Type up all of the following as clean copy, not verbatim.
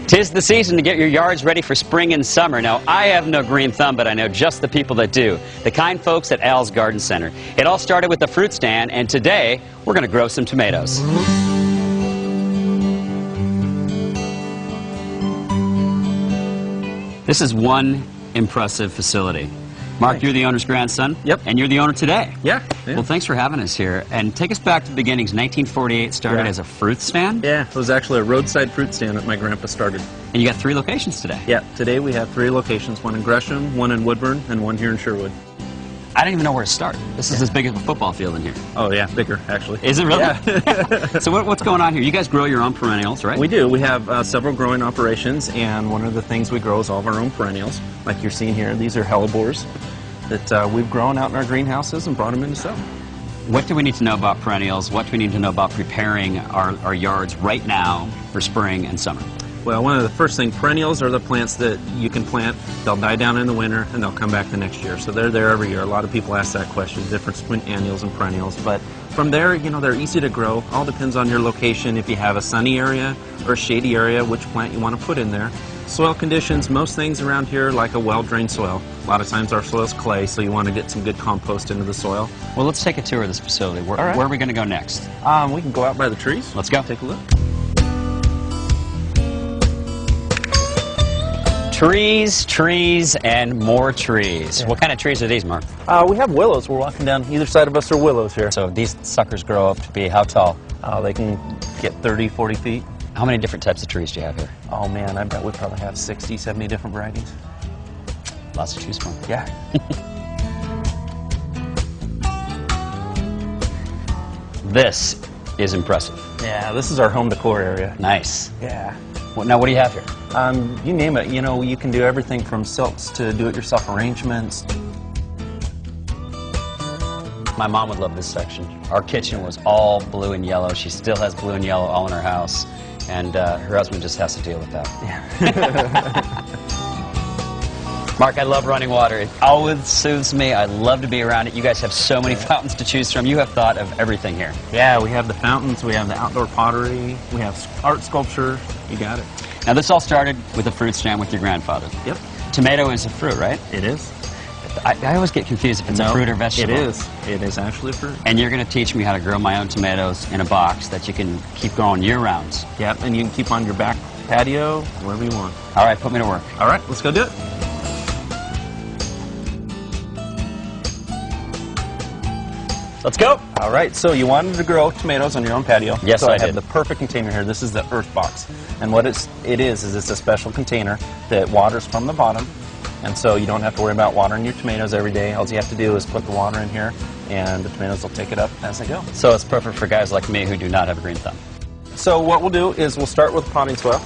'Tis the season to get your yards ready for spring and summer. Now, I have no green thumb, but I know just the people that do. The kind folks at Al's Garden Center. It all started with the fruit stand, and today, we're going to grow some tomatoes. This is one impressive facility. Mark, you're the owner's grandson? Yep. And you're the owner today? Yeah. Well, thanks for having us here. And take us back to the beginnings. 1948 started as a fruit stand? Yeah, it was actually a roadside fruit stand that my grandpa started. And you got 3 locations today? Yeah, today we have 3 locations, one in Gresham, one in Woodburn, and one here in Sherwood. I don't even know where to start. This is as big as a football field in here. Oh yeah, bigger actually. Is it really? Yeah. So what's going on here? You guys grow your own perennials, right? We do. We have several growing operations, and one of the things we grow is all of our own perennials. Like you're seeing here, these are hellebores that we've grown out in our greenhouses and brought them in to sell. What do we need to know about perennials? What do we need to know about preparing our yards right now for spring and summer? Well, one of the first things, perennials are the plants that you can plant. They'll die down in the winter, and they'll come back the next year. So they're there every year. A lot of people ask that question, the difference between annuals and perennials. But from there, you know, they're easy to grow. All depends on your location. If you have a sunny area or a shady area, which plant you want to put in there. Soil conditions, most things around here like a well-drained soil. A lot of times our soil's clay, so you want to get some good compost into the soil. Well, let's take a tour of this facility. Where are we going to go next? We can go out by the trees. Let's go. Take a look. Trees, trees, and more trees. Yeah. What kind of trees are these, Mark? We have willows. We're walking down. Either side of us are willows here. So these suckers grow up to be how tall? They can get 30, 40 feet. How many different types of trees do you have here? Oh man, I bet we probably have 60, 70 different varieties. Lots to choose from. Yeah. This is impressive. Yeah, this is our home decor area. Nice. Yeah. Well, now, what do you have here? You name it. You know, you can do everything from silks to do-it-yourself arrangements. My mom would love this section. Our kitchen was all blue and yellow. She still has blue and yellow all in her house. And her husband just has to deal with that. Yeah. Mark, I love running water. It always soothes me. I love to be around it. You guys have so many fountains to choose from. You have thought of everything here. Yeah, we have the fountains, we have the outdoor pottery, we have art sculpture. You got it. Now, this all started with a fruit stand with your grandfather. Yep. Tomato is a fruit, right? It is. I always get confused if it's a fruit or vegetable. It is. It is actually a fruit. And you're going to teach me how to grow my own tomatoes in a box that you can keep growing year-round. Yep, and you can keep on your back patio, wherever you want. All right, put me to work. All right, let's go do it. Let's go. All right, so you wanted to grow tomatoes on your own patio. Yes, so I did. have the perfect container here. This is the earth box. And what it is it's a special container that waters from the bottom. And so you don't have to worry about watering your tomatoes every day. All you have to do is put the water in here, and the tomatoes will take it up as they go. So it's perfect for guys like me who do not have a green thumb. So what we'll do is we'll start with potting soil.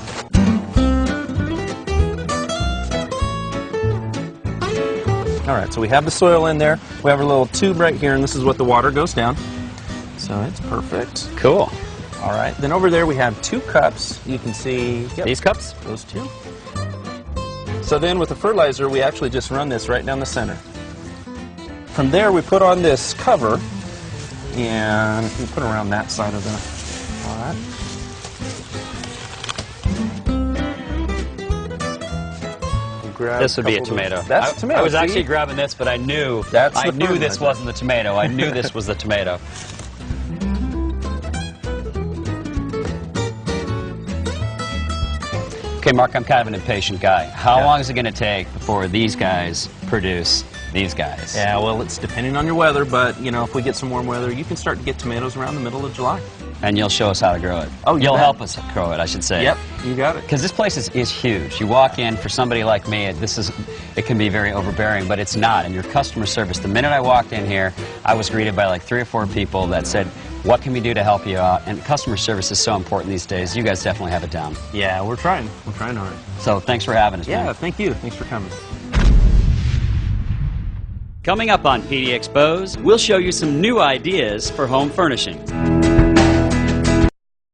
All right, so we have the soil in there. We have a little tube right here, and this is what the water goes down. So it's perfect. Cool. All right, then over there we have 2 cups. You can see these cups? Those 2. So then with the fertilizer, we actually just run this right down the center. From there, we put on this cover, and we put it around that side of the... All right. This would be a tomato. That's a tomato. I was actually grabbing this, but I knew this wasn't the tomato. I knew this was the tomato. Okay, Mark, I'm kind of an impatient guy. How long is it going to take before these guys produce these guys? Yeah, well, it's depending on your weather, but, you know, if we get some warm weather, you can start to get tomatoes around the middle of July. And you'll show us how to grow it. Oh, you'll help us grow it, I should say. Yep, you got it. Because this place is huge. You walk in, for somebody like me, it can be very overbearing, but it's not. And your customer service, the minute I walked in here, I was greeted by like 3 or 4 people that said, what can we do to help you out? And customer service is so important these days. You guys definitely have it down. Yeah, we're trying. We're trying hard. So thanks for having us, man. Yeah, thank you. Thanks for coming. Coming up on PD Exposed, we'll show you some new ideas for home furnishings.